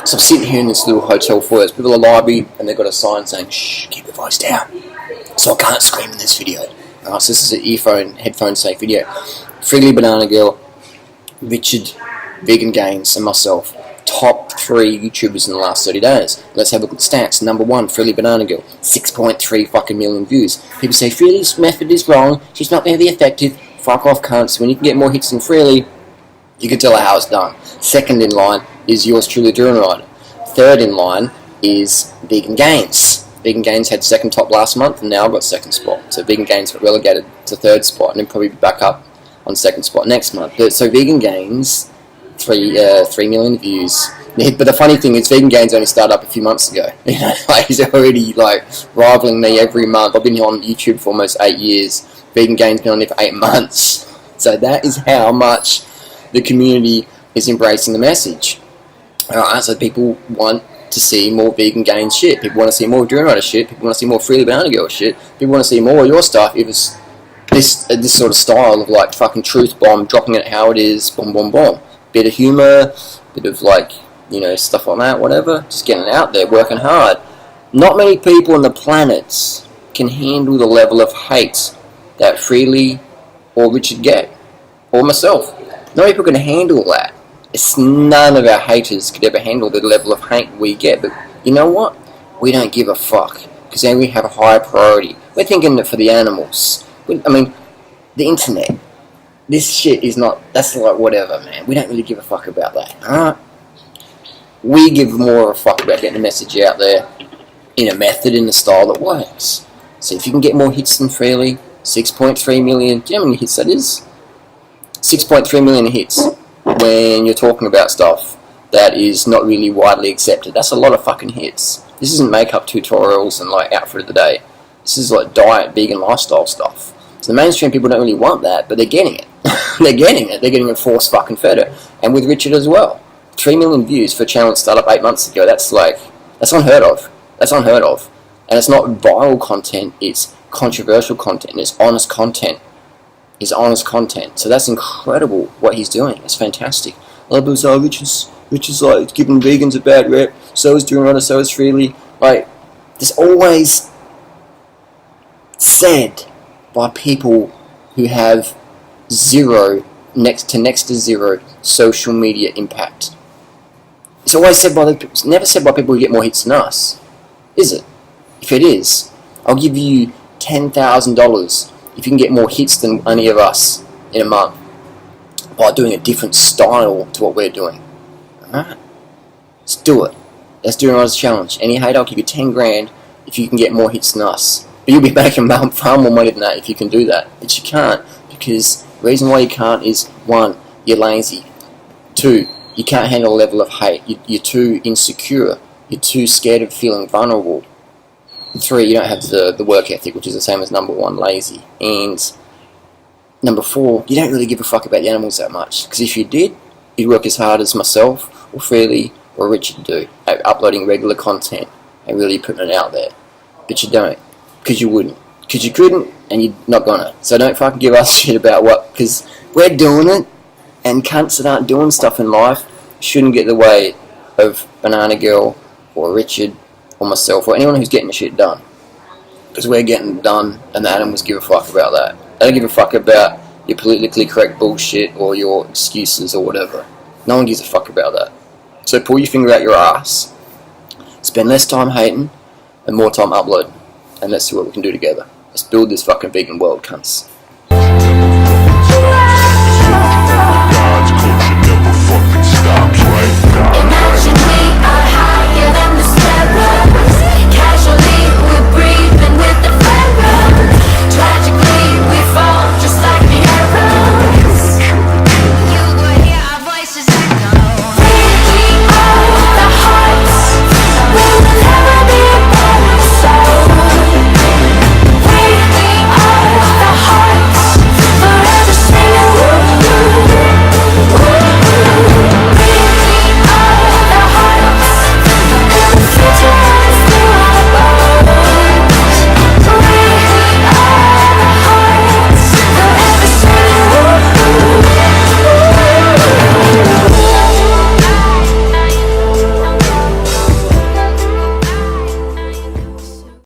So I'm sitting here in this little hotel foyer. It's a bit of a library, and they've got a sign saying, "Shh, keep your voice down." So I can't scream in this video. Alright, so this is an headphone safe video. Freely Banana Girl, Richard, Vegan Gains, and myself. Top 3 YouTubers in the last 30 days. Let's have a look at the stats. Number 1, Freely Banana Girl, 6.3 fucking million views. People say Freely's method is wrong. She's not going to be effective. Fuck off, cunts. When you can get more hits than Freely, you can tell her how it's done. Second in line is yours truly, Drew Rider. Third in line is Vegan Gains. Vegan Gains had second top last month, and now I've got second spot. So Vegan Gains got relegated to third spot, and then probably be back up on second spot next month. But, so Vegan Gains, 3 million views. But the funny thing is, Vegan Gains only started up a few months ago. You know, like, he's already like rivaling me every month. I've been here on YouTube for almost 8 years. Vegan Gains been on there for 8 months. So that is how much the community is embracing the message. Alright, so people want to see more Vegan Gains shit. People want to see more Drew Rider shit. People want to see more Freely Banana Girl shit. People want to see more of your stuff. If it's this sort of style of like fucking truth bomb, dropping it how it is, boom, boom, boom. Bit of humour, bit of like, you know, stuff like that, whatever. Just getting it out there, working hard. Not many people on the planet can handle the level of hate that Freely or Richard get, or myself. Not many people can handle that. It's none of our haters could ever handle the level of hate we get. But you know what? We don't give a fuck, because then we have a higher priority. We're thinking for the animals. I mean, the internet. This shit is not, that's like whatever, man. We don't really give a fuck about that, alright? We give more of a fuck about getting the message out there in a method, in a style that works. So if you can get more hits than Freely, 6.3 million, do you know how many hits that is? 6.3 million hits when you're talking about stuff that is not really widely accepted. That's a lot of fucking hits. This isn't makeup tutorials and like outfit of the day. This is like diet, vegan lifestyle stuff. So the mainstream people don't really want that, but they're getting it. They're getting it. They're getting it force fucking fed it. And with Richard as well. 3 million views for a channel that started up 8 months ago. That's like, that's unheard of. That's unheard of. And it's not viral content, it's controversial content, it's honest content. It's honest content. So that's incredible what he's doing. It's fantastic. A lot of people say, Richard's like giving vegans a bad rep, so is Drew Rider, so is Freely. Like, there's always said by people who have next to zero social media impact. It's always said it's never said by people who get more hits than us, is it? If it is, I'll give you $10,000 if you can get more hits than any of us in a month by doing a different style to what we're doing. Alright? Let's do it. Let's do another challenge. Any hate, I'll give you 10 grand if you can get more hits than us. But you'll be making far more money than that if you can do that. But you can't, because the reason why you can't is 1, you're lazy. 2, you can't handle a level of hate. You're too insecure. You're too scared of feeling vulnerable. 3, you don't have the work ethic, which is the same as number 1, lazy. And number 4, you don't really give a fuck about the animals that much. Because if you did, you'd work as hard as myself, or Freely, or Richard do, at uploading regular content and really putting it out there. But you don't. Because you wouldn't. Because you couldn't, and you're not gonna. So don't fucking give us shit about what, because we're doing it, and cunts that aren't doing stuff in life shouldn't get in the way of Banana Girl, or Richard, or myself, or anyone who's getting the shit done. Because we're getting it done, and the animals give a fuck about that. They don't give a fuck about your politically correct bullshit, or your excuses, or whatever. No one gives a fuck about that. So pull your finger out your ass, spend less time hating, and more time uploading. And let's see what we can do together. Let's build this fucking vegan world, cunts.